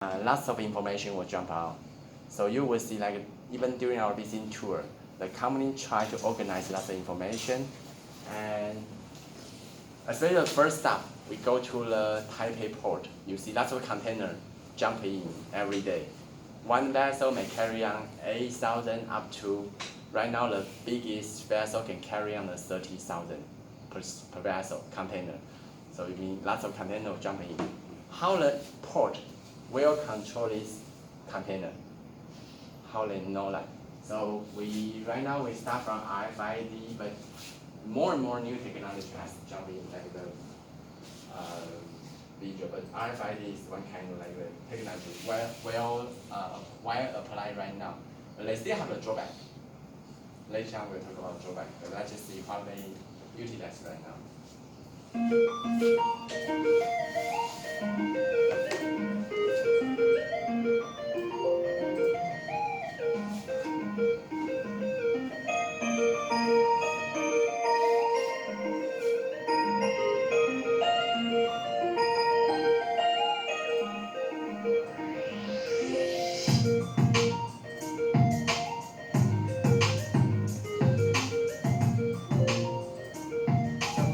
Lots of information will jump out. So you will see like even during our visiting tour, the company try to organize lots of information. And especially the first stop, we go to the Taipei port. You see lots of container jumping in every day. One vessel may carry on 8,000 up to, right now the biggest vessel can carry on the 30,000 per vessel container. So it means lots of container jumping in. How the port will control this container? How they know that? So right now we start from RFID, but more and more new technology has jumped in like the video. But RFID is one kind of like the technology well applied right now. But they still have a drawback. Later on we'll talk about drawback. But let's just see how they utilize right now.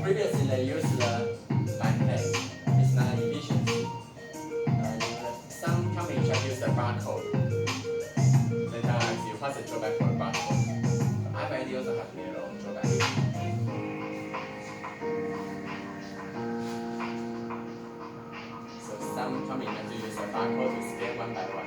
Previously, they used the by hand. It's not efficient. Some companies try to use the barcode. They tell us you pass a drawback for a barcode. RFID also have their own drawback. So some companies have to use the barcode to scan one by one.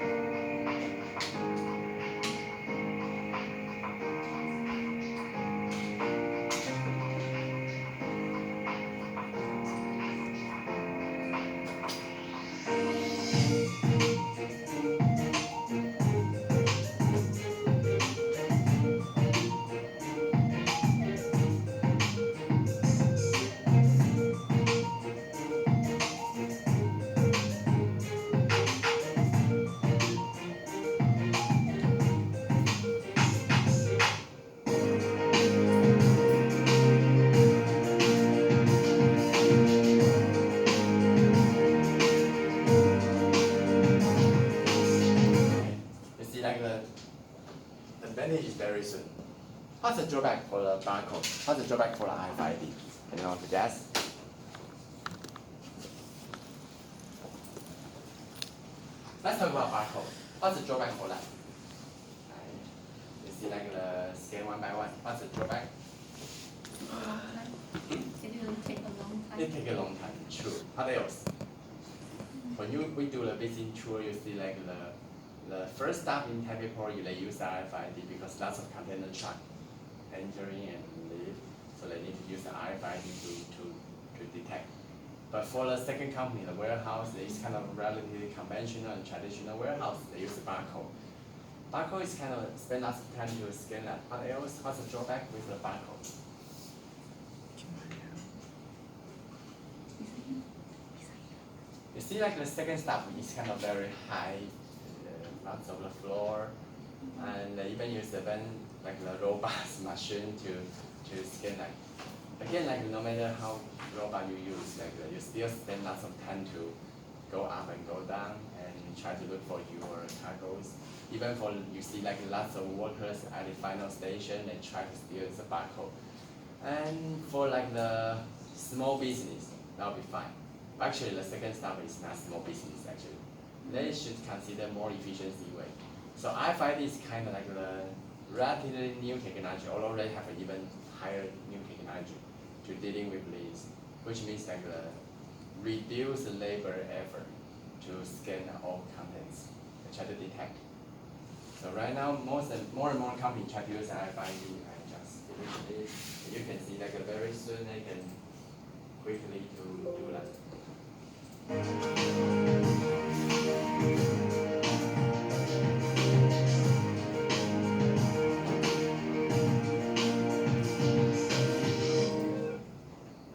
Advantage is very soon. What's the drawback for the barcode? What's the drawback for the RFID? Can you want to guess? Let's talk about barcode. What's the drawback for that? You see like the scan one by one. What's the drawback? It will take a long time. It takes a long time. True. What else? When we do the visiting tour, you see like the first stop in Taipei Port, they use RFID because lots of container truck entering and leave, so they need to use the RFID to detect. But for the second company, the warehouse, is kind of relatively conventional and traditional warehouse. They use the barcode. Barcode is kind of spend lots of time to scan that. What else? What's the drawback with the barcode? You see, like the second stop is kind of very high. Lots of the floor, and they even use the like the robots machine to scan like. Again, like no matter how robot you use, like you still spend lots of time to go up and go down and try to look for your cargoes. Even for you see like lots of workers at the final station, they try to steal the barcode. And for like the small business, that'll be fine. Actually, the second stop is not small business actually. They should consider more efficiency way. So RFID is kind of like the relatively new technology, although they have an even higher new technology to dealing with this, which means like the reduce the labor effort to scan all contents and try to detect. So right now, more and more companies try to use RFID and just believe it. You can see like very soon they can quickly to do that.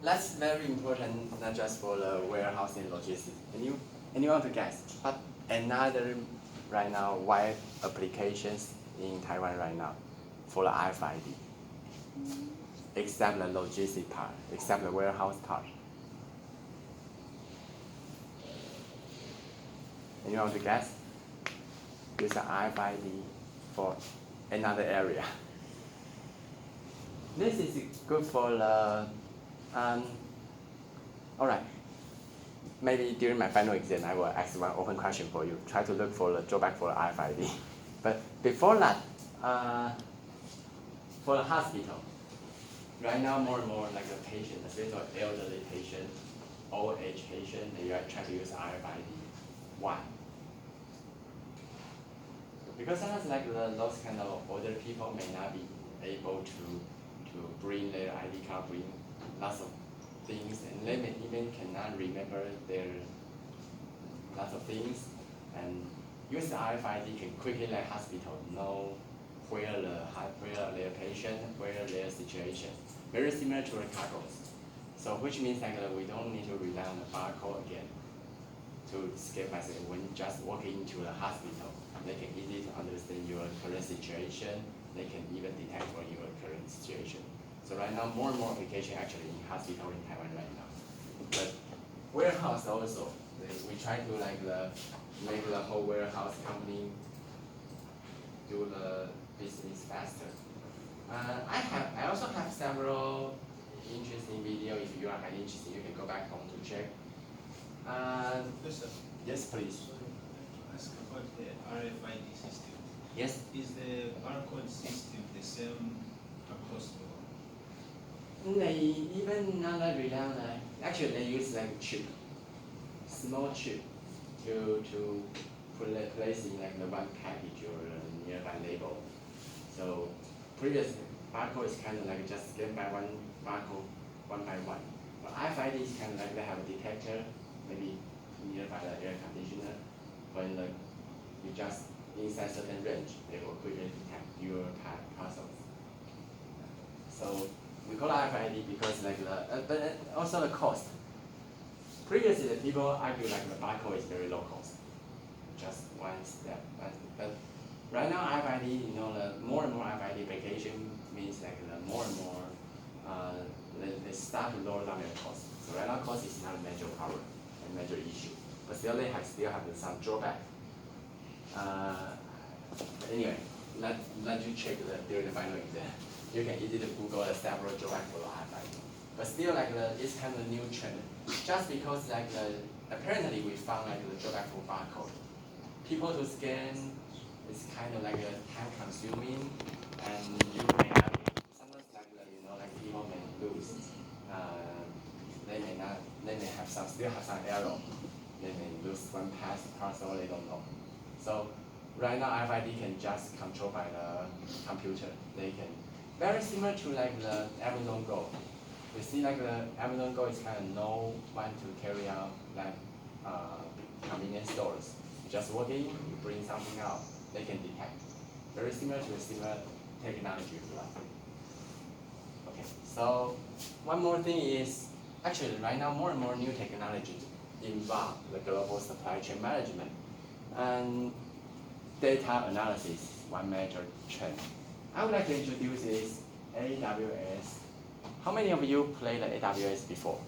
That's very important, not just for the warehouse and logistics. Anyone to guess? But another right now wide applications in Taiwan right now for the RFID, except the logistic part, except the warehouse part. Anyone want to guess? Use an RFID for another area. This is good for the, all right. Maybe during my final exam, I will ask one open question for you. Try to look for the drawback for the RFID. But before that, for the hospital, right now more and more like a patient, especially elderly patient, old age patient, they are trying to use RFID. Why? Because sometimes like those kind of older people may not be able to bring their ID card, bring lots of things, and they may even cannot remember their lots of things. And use the RFID can quickly let hospital know where their patient, where their situation. Very similar to the cargos. So which means like we don't need to rely on the barcode again to skip message. When just walking into the hospital, they can easily understand your current situation. They can even detect for your current situation. So right now, more and more application actually in hospital in Taiwan right now. But warehouse also, we try to make the whole warehouse company do the business faster. I also have several interesting video. If you are interested, you can go back home to check. Yes, please. Ask about the RFID system. Yes. Is the barcode system the same across the world? They even not rely on actually they use like chip, small chip, to place in like the one package or nearby label. So previous barcode is kind of like just scan by one barcode one by one. But RFID is kind of like they have a detector, maybe nearby the air conditioner. When you just inside certain range, they will quickly detect your parcels. So we call RFID because like but also the cost. Previously, the people argue like the barcode is very low cost, just one step. But right now, RFID, the more and more RFID application means like the more and more they start to lower down their cost. So right now, cost is not a major problem, a major issue, but still they still have some drawback. Anyway, let you check during the final exam. You can easily Google several drawback for the RFID. But still, like it's kind of a new trend. Just because like apparently we found like the drawback for barcode. People to scan is kind of like a time consuming, and you may have sometimes like like people may lose. They may have still have some error. They may lose one parcel they don't know. So right now RFID can just control by the computer. They can very similar to like the Amazon Go. You see like the Amazon Go is kind of no one to carry out like convenience stores. Just walk in, you bring something out, they can detect. Very similar to a similar technology. Okay, so one more thing is actually right now more and more new technology involve the global supply chain management and data analysis. One major trend. I would like to introduce is AWS. How many of you played the AWS before?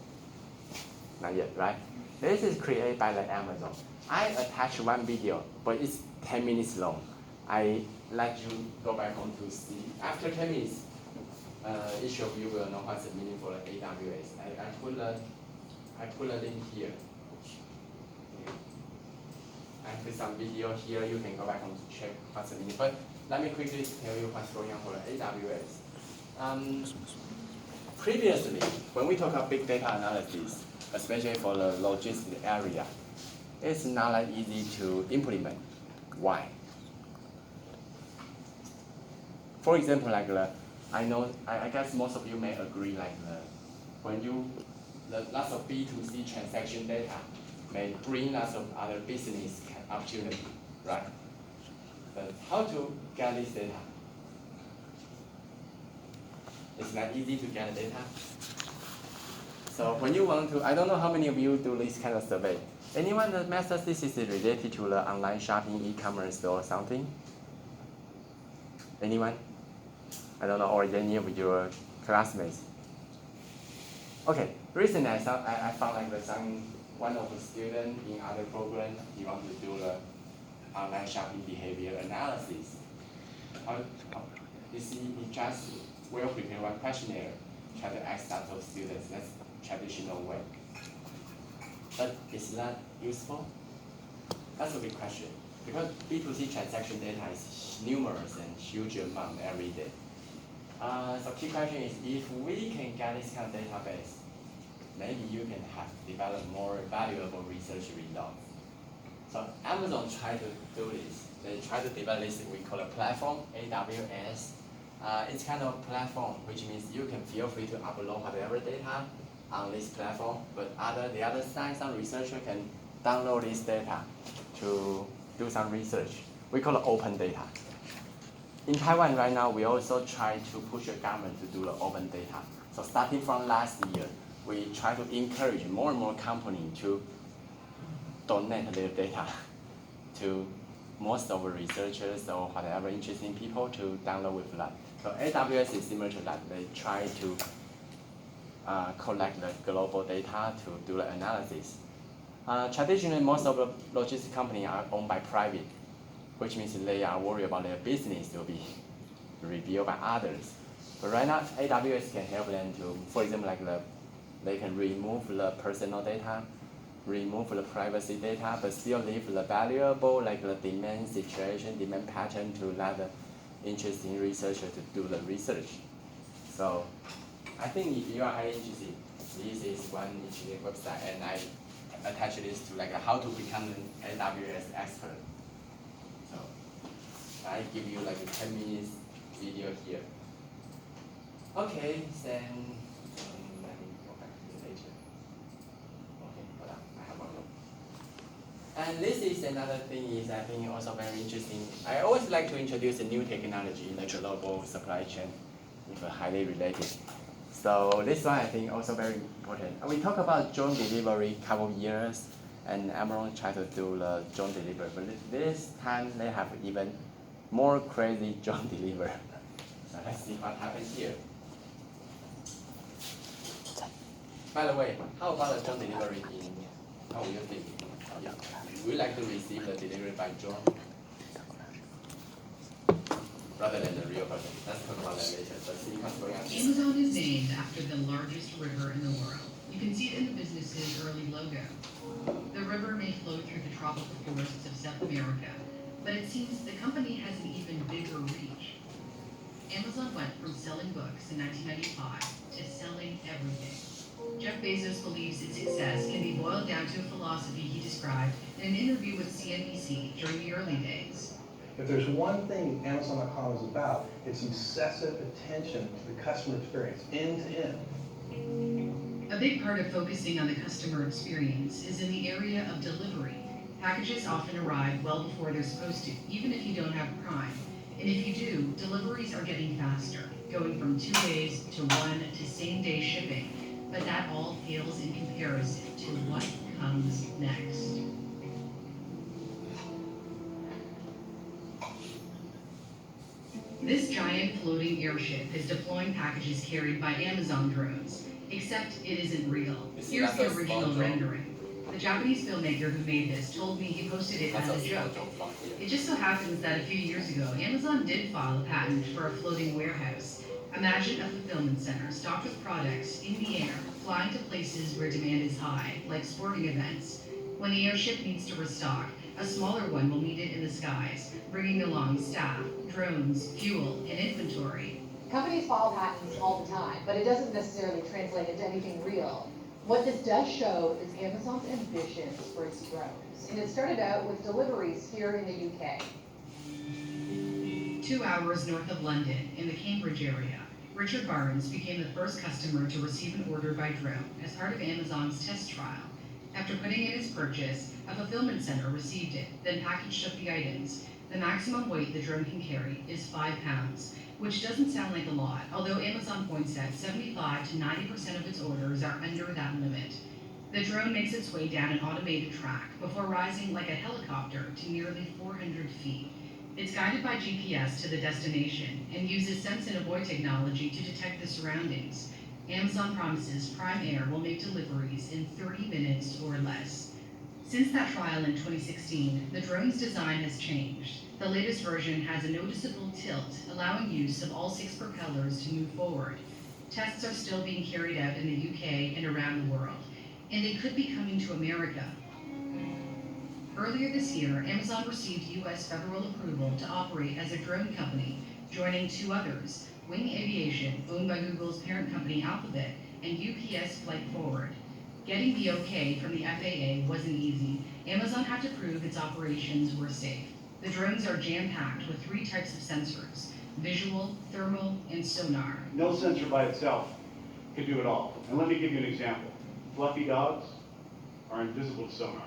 Not yet, right? This is created by the Amazon. I attached one video, but it's 10 minutes long. I let you go back home to see. After 10 minutes, each of you will know what's the meaning for the AWS. I put a link here. I put some video here. You can go back home to check what's the meaning. But let me quickly tell you what's going on for the AWS. Previously, when we talk about big data analysis, especially for the logistics area, it's not that easy to implement. Why? For example, like I guess most of you may agree, like when lots of B2C transaction data may bring lots of other business opportunity, right? But how to get this data? It's not easy to get data. So when you want to, I don't know how many of you do this kind of survey. Anyone that master thesis is related to the online shopping, e-commerce or something? Anyone? I don't know, or any of your classmates? Okay, recently I found like some one of the students in other program, he want to do the online shopping behavior analysis. You see, he just will prepare one questionnaire, try to ask that of students. That's traditional way. But is that useful? That's a big question. Because B2C transaction data is numerous and huge amount every day. So key question is, if we can get this kind of database, maybe you can have develop more valuable research results. So Amazon tried to do this. They try to develop this we call a platform, AWS. It's kind of platform, which means you can feel free to upload whatever data on this platform, but the other side, some researcher can download this data to do some research. We call it open data. In Taiwan right now, we also try to push the government to do the open data. So starting from last year, we try to encourage more and more companies to donate their data to most of the researchers or whatever interesting people to download with that. So AWS is similar to that. They try to collect the global data to do the analysis. Traditionally, most of the logistics companies are owned by private, which means they are worried about their business will be reviewed by others. But right now, AWS can help them to, for example, they can remove the personal data, remove the privacy data, but still leave the valuable, like the demand situation, demand pattern to let the interesting researcher to do the research. So I think if you are highly interested, this is one interesting website, and I attach this to how to become an AWS expert. So I give you a 10 minutes video here. Okay, then let me go back to the later. Okay, hold on, I have one more. And this is another thing is I think also very interesting. I always like to introduce a new technology in the global supply chain, if highly related. So this one I think also very important. We talk about drone delivery a couple of years, and Amazon try to do the drone delivery, but this time they have even more crazy drone delivery. So let's see what happens here. By the way, how about the drone delivery in, how do you think? Yeah. We like to receive the delivery by drone rather than the real person. Let's talk about that later. Let's see what's going on. Amazon is named after the largest river in the world. You can see it in the business's early logo. The river may flow through the tropical forests of South America, but it seems the company has an even bigger reach. Amazon went from selling books in 1995 to selling everything. Jeff Bezos believes its success can be boiled down to a philosophy he described in an interview with CNBC during the early days. If there's one thing Amazon.com is about, it's obsessive attention to the customer experience, end to end. A big part of focusing on the customer experience is in the area of delivery. Packages often arrive well before they're supposed to, even if you don't have Prime. And if you do, deliveries are getting faster, going from 2 days to 1 to same-day shipping. But that all pales in comparison to what comes next. This giant floating airship is deploying packages carried by Amazon drones, except it isn't real. Here's the original rendering. The Japanese filmmaker who made this told me he posted it as a joke. It just so happens that a few years ago, Amazon did file a patent for a floating warehouse. Imagine a fulfillment center stocked with products in the air, flying to places where demand is high, like sporting events. When the airship needs to restock, a smaller one will meet it in the skies, bringing along staff, drones, fuel, and inventory. Companies file patents all the time, but it doesn't necessarily translate into anything real. What this does show is Amazon's ambitions for its drones. And it started out with deliveries here in the UK. 2 hours north of London, in the Cambridge area, Richard Barnes became the first customer to receive an order by drone as part of Amazon's test trial. After putting in his purchase, a fulfillment center received it, then packaged up the items. The maximum weight the drone can carry is 5 pounds, which doesn't sound like a lot, although Amazon points out 75 to 90% of its orders are under that limit. The drone makes its way down an automated track before rising like a helicopter to nearly 400 feet. It's guided by GPS to the destination and uses sense and avoid technology to detect the surroundings. Amazon promises Prime Air will make deliveries in 30 minutes or less. Since that trial in 2016, the drone's design has changed. The latest version has a noticeable tilt, allowing use of all 6 propellers to move forward. Tests are still being carried out in the UK and around the world, and they could be coming to America. Earlier this year, Amazon received US federal approval to operate as a drone company, joining 2 others, Wing Aviation, owned by Google's parent company Alphabet, and UPS Flight Forward. Getting the okay from the FAA wasn't easy. Amazon had to prove its operations were safe. The drones are jam-packed with 3 types of sensors: visual, thermal, and sonar. No sensor by itself can do it all. And let me give you an example. Fluffy dogs are invisible to sonar.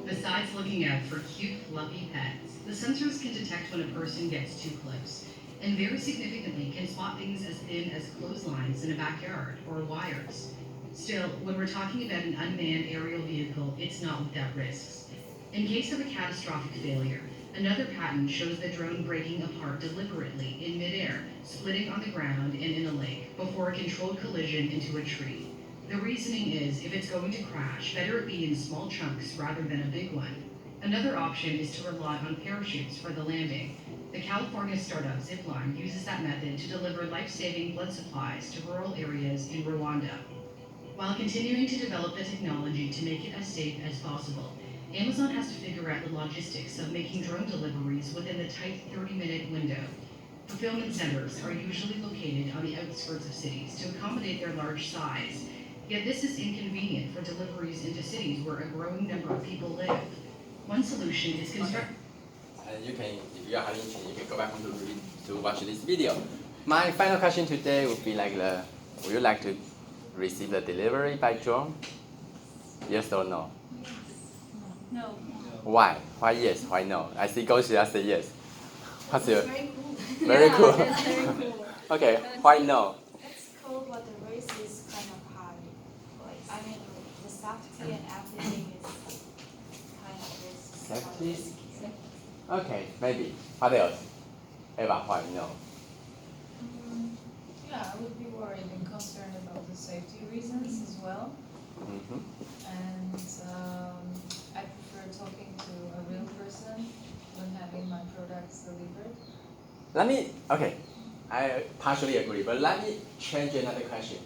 Besides looking out for cute, fluffy pets, the sensors can detect when a person gets too close, and very significantly can spot things as thin as clotheslines in a backyard or wires. Still, when we're talking about an unmanned aerial vehicle, it's not without risks. In case of a catastrophic failure, another patent shows the drone breaking apart deliberately in midair, splitting on the ground and in a lake, before a controlled collision into a tree. The reasoning is, if it's going to crash, better it be in small chunks rather than a big one. Another option is to rely on parachutes for the landing. The California startup Zipline uses that method to deliver life-saving blood supplies to rural areas in Rwanda. While continuing to develop the technology to make it as safe as possible, Amazon has to figure out the logistics of making drone deliveries within the tight 30-minute window. Fulfillment centers are usually located on the outskirts of cities to accommodate their large size. Yet this is inconvenient for deliveries into cities where a growing number of people live. One solution is construct. And you can, if you are having interest, you can go back home to watch this video. My final question today would be like would you like to receive the delivery by drone? Yes or no? No. Why? Why yes? Why no? I see Goshi say yes. What's your Very cool. very Yeah, cool? that's very cool. Okay, why no? It's cool, but the risk is kind of high. Like, I mean, the safety and everything is kind of Safety? risky. Okay, maybe. What else? Eva, why no? Yeah, I would be worried and concerned about the safety reasons as well. Mm-hmm. And I prefer talking to a real person when having my products delivered. Okay, I partially agree, but let me change another question.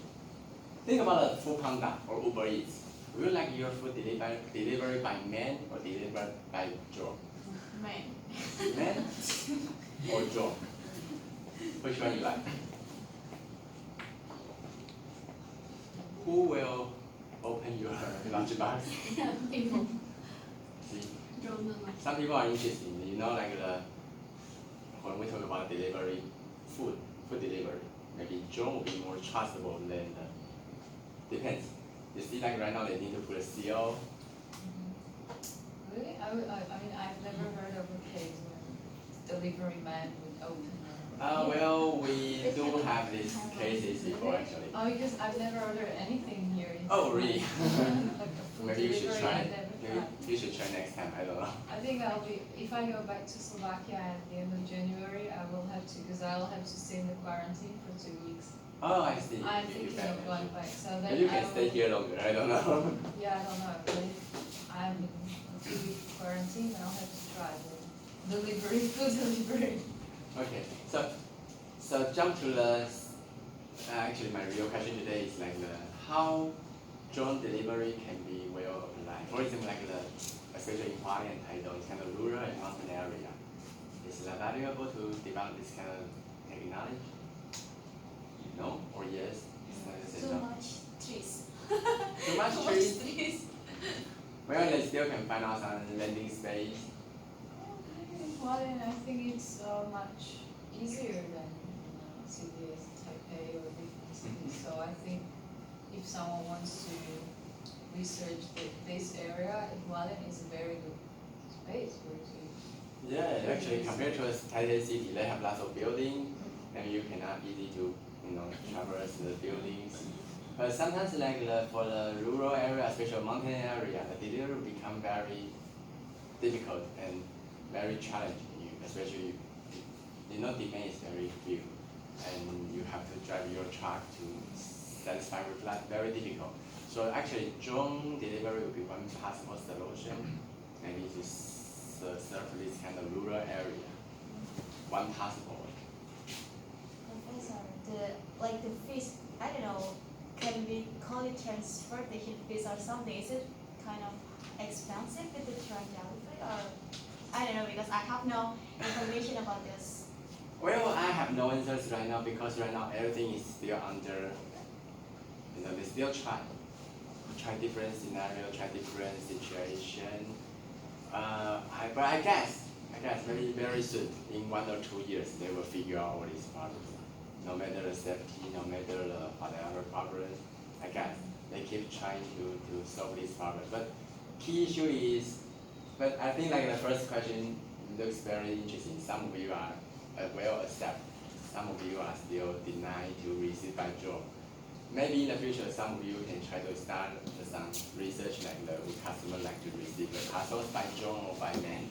Think about a foodpanda or Uber Eats. Would you like your food delivered by man or delivered by drone? Man. Man or drone? Which one you like? Who will open your lunchbox? People. See, Drone the lunch. some people are interested. You know, like when we talk about delivery, food delivery, maybe drone will be more trustable than depends. You see, like right now they need to put a CO. Really? I mean, I've never heard of a case where delivery man would open Well, we do have these cases before actually. Oh, because I've never ordered anything here in Oh, really? like a food Maybe you should delivery, try. I've never Maybe tried. you should try next time. I don't know. I think I'll be, if I go back to Slovakia at the end of January, I will have to, because I'll have to stay in the quarantine for 2 weeks. Oh, I see. I'm You thinking can of going back, so then Maybe you I can stay will- here longer. I don't know. Yeah, I don't know, but if I'm in a 2-week quarantine, I'll have to try the delivery, food delivery. Okay, so jump to the actually my real question today is like how drone delivery can be well applied. For example, like especially in Hualien and Taitung, it's kind of rural and mountain area. Is it valuable to develop this kind of technology? No or yes? Too much trees. Too much Too trees? much trees. Well, they still can find out some landing space. Well, and I think it's much easier than cities, Taipei or different cities. So I think if someone wants to research this area, Hualien is a very good space for it to. Yeah, actually compared to a Taipei city, they have lots of buildings and you cannot easy to traverse the buildings. But sometimes like for the rural area, especially mountain area, the delivery will become very difficult and very challenging, especially demand is very few and you have to drive your truck to satisfied with that, very difficult. So actually, drone delivery will be one possible solution. Maybe to serve this kind of rural area. One possible way. Professor, the fish, I don't know, can we call it transportation fees or something? Is it kind of expensive with the truck delivery, or I don't know, because I have no information about this. Well, I have no answers right now because right now everything is still under, we still try different scenario, try different situation. But I guess very soon, in 1 or 2 years, they will figure out all these problems. No matter the safety, no matter the whatever problem, I guess they keep trying to solve this problem. But key issue is, but I think like the first question looks very interesting. Some of you are well accept, some of you are still denied to receive by drone. Maybe in the future, some of you can try to start some research like the customer like to receive the parcels by drone or by man.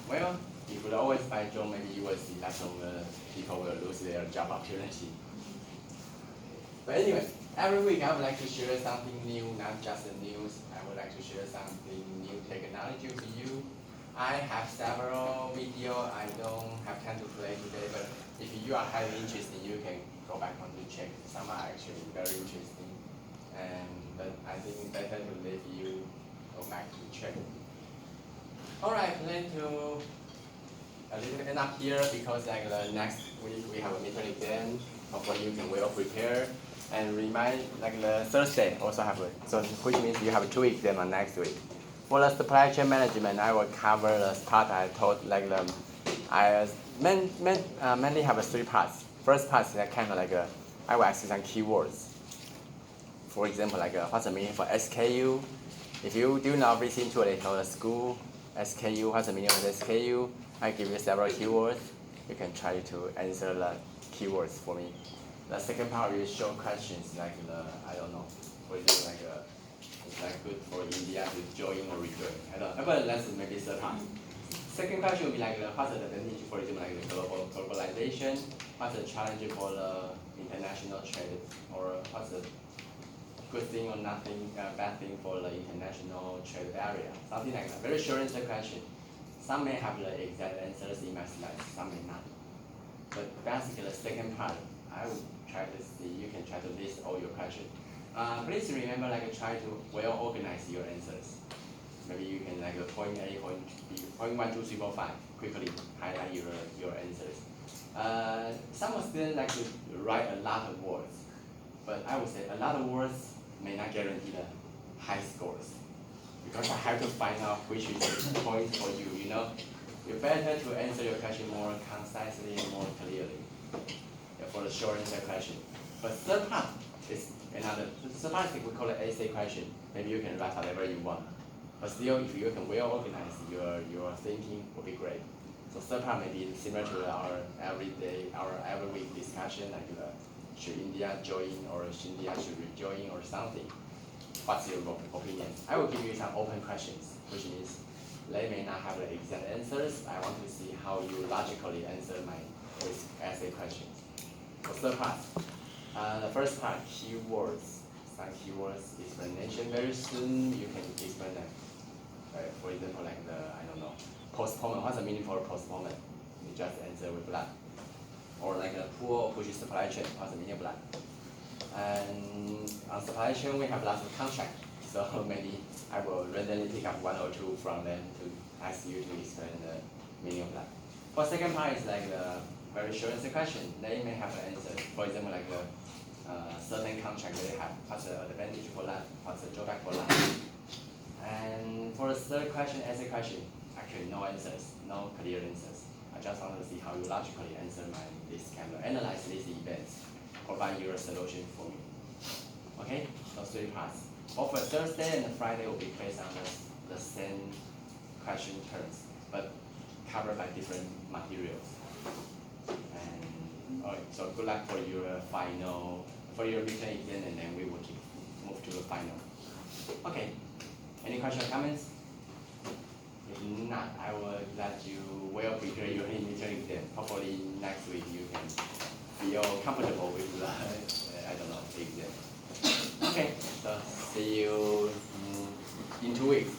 Well, if you always by drone, maybe you will see that some people will lose their job opportunity. But anyway, every week I would like to share something new, not just the news. I would like to share something new technology with you. I have several videos I don't have time to play today, but if you are highly interested, you can go back on to check. Some are actually very interesting, but I think better to let you go back to check. All right, let's do a little end up here because like the next week we have a midterm exam. Hopefully you can well prepare and remind like the Thursday also have so which means you have 2 exams on next week. For the supply chain management, I will cover the part I taught like the I mainly have 3 parts. First part is kind of like I will ask you some keywords. For example, like what's the meaning for SKU? If you do not listen to the school SKU, what's the meaning of the SKU? I give you several keywords. You can try to answer the keywords for me. The second part will show questions like I don't know, for example it's like good for India to join or rejoin. I don't know, but that's maybe third part. Second question will be like what's the advantage, for example, like the globalization, what's the challenge for the international trade, or what's the good thing or nothing, bad thing for the international trade area, something like that. Very short answer question. Some may have the exact answers in my slides, some may not. But basically the second part, I will try to see, you can try to list all your questions. Please remember try to well organize your answers. Maybe you can point A, point B, point 1, 2, 3, 4, 5, quickly highlight your answers. Some students like to write a lot of words, but I would say a lot of words may not guarantee the high scores. Because I have to find out which is the point for you, You're better to answer your question more concisely and more clearly for the short answer question. But third part is another, the third part we call it essay question. Maybe you can write whatever you want. But still, if you can well organize your thinking, will be great. So third part may be similar to our every week discussion, like should India join or should India should rejoin or something. What's your opinion? I will give you some open questions, which means they may not have the exact answers. I want to see how you logically answer my essay questions. So third part, the first part, keywords. Some keywords explanation. Very soon you can explain them. For example, like I don't know, postponement. What's the meaning for postponement? You just answer with blank. Or like a poor or pushy supply chain. What's the meaning of blank? And on supply chain, we have lots of contracts. So maybe I will randomly pick up 1 or 2 from them to ask you to explain the meaning of that. For second part is like the very short answer question. They may have an answer. For example, like the certain contract they have. What's the advantage for that? What's the drawback for that? And for the third question, essay question, actually no answers, no clear answers. I just want to see how you logically answer this kind of analyze these events. Provide your solution for me. Okay, those 3 parts. All for Thursday and Friday will be based on the same question terms, but covered by different materials. And so good luck for your final, for your midterm exam, and then we will move to the final. Okay, any questions or comments? If not, I will let you well prepare your midterm exam. Hopefully next week you can feel comfortable with the I don't know, big deal. Okay, so see you in 2 weeks.